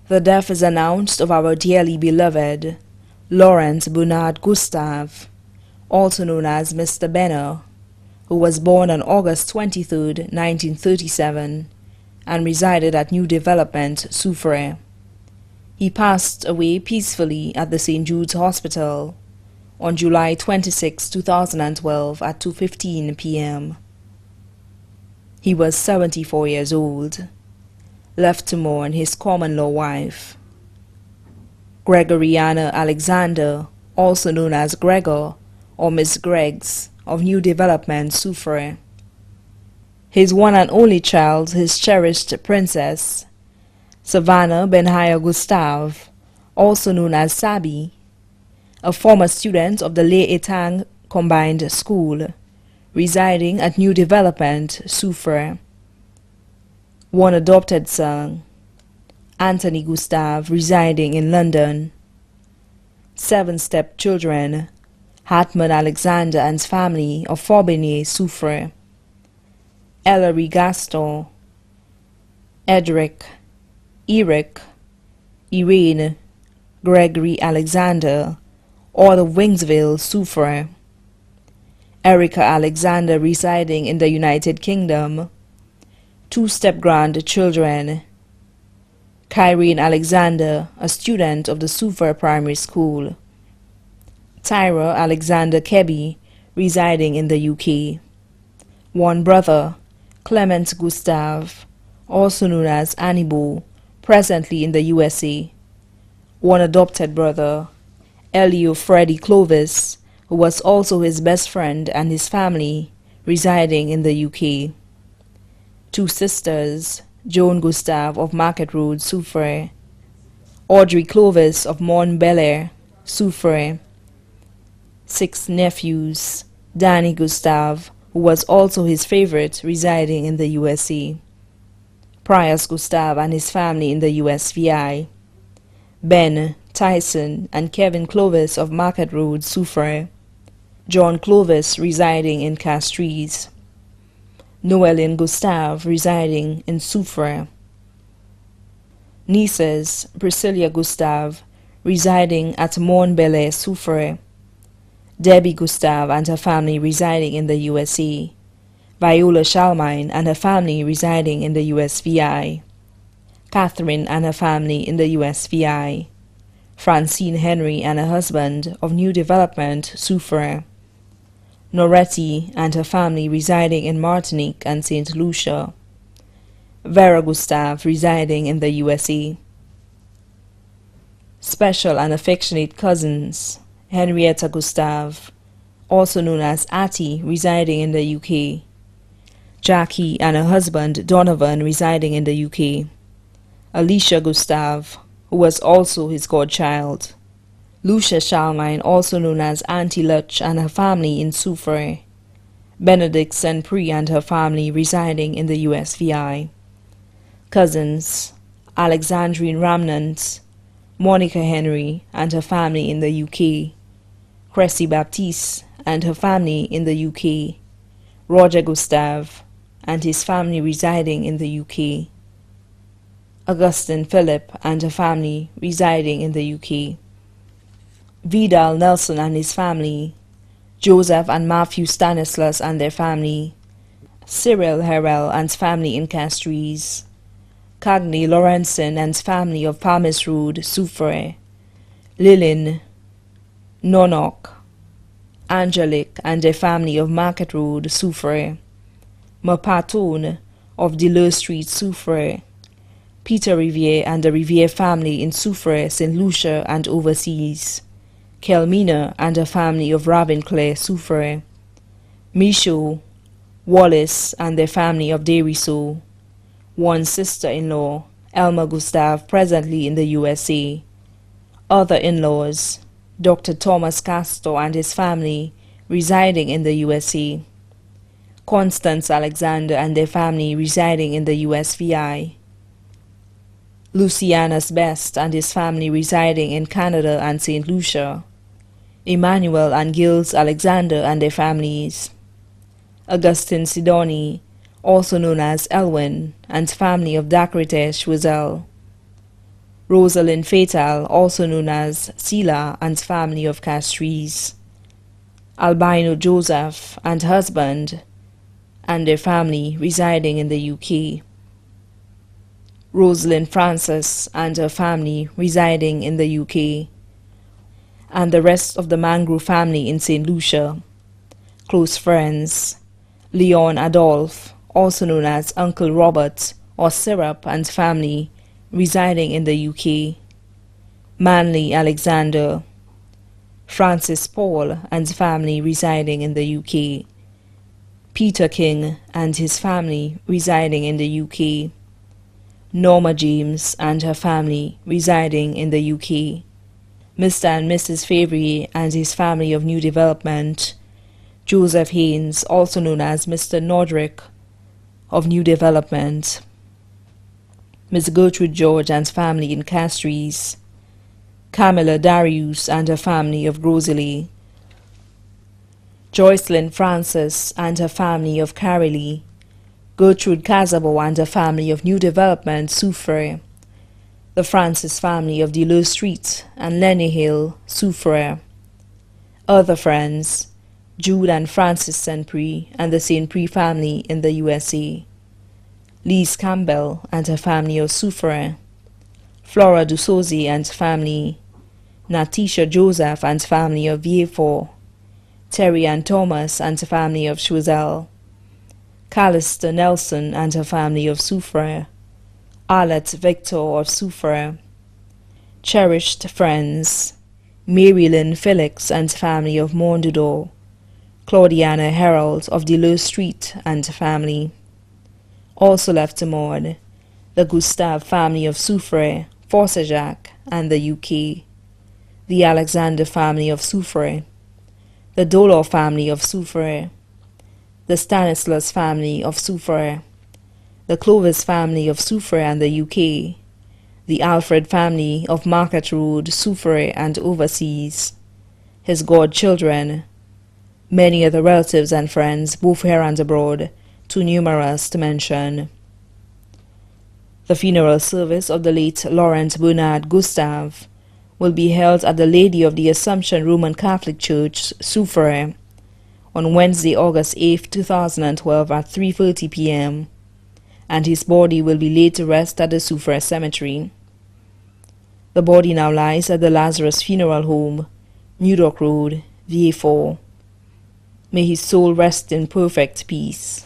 The death is announced of our dearly beloved Laurent Bernard Gustave, also known as Mr. Benner, who was born on August 23, 1937, and resided at New Development, Soufrière. He passed away peacefully at the St. Jude's Hospital on July 26, 2012 at 2:15 p.m. He was 74 years old, left to mourn his common-law wife, Gregoriana Alexander, also known as Gregor or Miss Greggs, of New Development, Soufrière. His one and only child, his cherished princess, Savannah Benhaya Gustave, also known as Sabi, a former student of the Les Étangs Combined School, residing at New Development, Soufrière. One adopted son, Anthony Gustave, residing in London. 7 stepchildren, Hartman Alexander and family of Forbigny, Soufrière. Ellery Gaston, Edric, Eric, Irene, Gregory Alexander, all of Wingsville, Soufrière. Erica Alexander, residing in the United Kingdom. 2 step-grandchildren, Kyrene Alexander, a student of the Soufrière Primary School. Tyra Alexander Kebby, residing in the UK. 1 brother, Clement Gustave, also known as Annibal, presently in the USA. 1 adopted brother, Elio Freddy Clovis, who was also his best friend, and his family, residing in the UK. 2 sisters, Joan Gustave of Market Road, Soufrière. Audrey Clovis of Mont Belair, Soufrière. 6 nephews, Danny Gustave, who was also his favorite, residing in the USA. Prius Gustave and his family in the USVI. Ben, Tyson, and Kevin Clovis of Market Road, Soufrière. John Clovis, residing in Castries. Noeline Gustave, residing in Soufrière. Nieces, Priscilla Gustave, residing at Mont Belair, Soufrière. Debbie Gustave and her family residing in the USA. Viola Charlemagne and her family residing in the USVI. Catherine and her family in the USVI. Francine Henry and her husband of New Development, Soufrière. Noretti and her family residing in Martinique and St. Lucia. Vera Gustave residing in the USA. Special and affectionate cousins, Henrietta Gustave, also known as Attie, residing in the UK. Jackie and her husband Donovan, residing in the UK. Alicia Gustave, who was also his godchild. Lucia Charlemagne, also known as Auntie Lutch, and her family in Soufrière. Benedict Saint-Prix and her family residing in the USVI. Cousins, Alexandrine Ramnant, Monica Henry and her family in the UK. Cressy Baptiste and her family in the UK. Roger Gustave and his family residing in the UK. Augustine Philip and her family residing in the UK. Vidal Nelson and his family. Joseph and Matthew Stanislas and their family. Cyril Harrell and family in Castries. Cagney Laurenson and family of Palmis Road, Soufrière. Lillian, Nonok, Angelique and their family of Market Road, Soufrière. Mapatone of Deleu Street, Soufrière. Peter Riviere and the Riviere family in Soufrière, St. Lucia and overseas. Kelmina and her family of Ravinclair, Soufrière. Michaud, Wallace and their family of Deriso. 1 sister-in-law, Elma Gustave, presently in the USA. Other in-laws, Dr. Thomas Castor and his family, residing in the USA. Constance Alexander and their family residing in the USVI. Lucianus Best and his family residing in Canada and St. Lucia. Emmanuel and Gilles Alexander and their families. Augustine Sidoni, also known as Elwin, and family of Dakrite Choiseul. Rosalind Fatal, also known as Sila, and family of Castries. Albino Joseph and husband and their family residing in the UK. Rosalind Francis and her family residing in the UK. And the rest of the Mangrove family in St. Lucia. Close friends: Leon Adolphe, also known as Uncle Robert or Syrup, and family residing in the UK. Manley Alexander. Francis Paul and family residing in the UK. Peter King and his family residing in the UK. Norma James and her family residing in the UK. Mr. and Mrs. Favory and his family of New Development. Joseph Haynes, also known as Mr. Nordrick of New Development. Miss Gertrude George and family in Castries. Camilla Darius and her family of Grosley. Joycelyn Francis and her family of Carilly. Gertrude Casabo and her family of New Development, Soufriere. The Francis family of Deleu Street and Lenny Hill, Soufriere. Other friends: Jude and Francis St. Prix and the St. Prix family in the USA. Lise Campbell and her family of Soufriere. Flora Dussosi and family. Natisha Joseph and family of Vieux-Fort. Terry Ann Thomas and her family of Choiseul. Callister Nelson and her family of Soufriere. Arlette Victor of Soufriere. Cherished friends: Mary-Lynn Felix and family of Mondador. Claudiana Herald of Deleu Street and family. Also left to mourn: the Gustave family of Soufriere, Forsajac, and the UK. The Alexander family of Soufriere. The Dolor family of Soufriere. The Stanislas family of Soufriere. The Clovis family of Soufriere and the UK. The Alfred family of Market Road, Soufriere, and overseas. His godchildren. Many other relatives and friends, both here and abroad, too numerous to mention. The funeral service of the late Laurent Bernard Gustave will be held at the Lady of the Assumption Roman Catholic Church, Soufriere, on Wednesday, August 8, 2012 at 3:30 p.m., and his body will be laid to rest at the Soufriere Cemetery. The body now lies at the Lazarus Funeral Home, New Dock Road, Vieux-Fort. May his soul rest in perfect peace.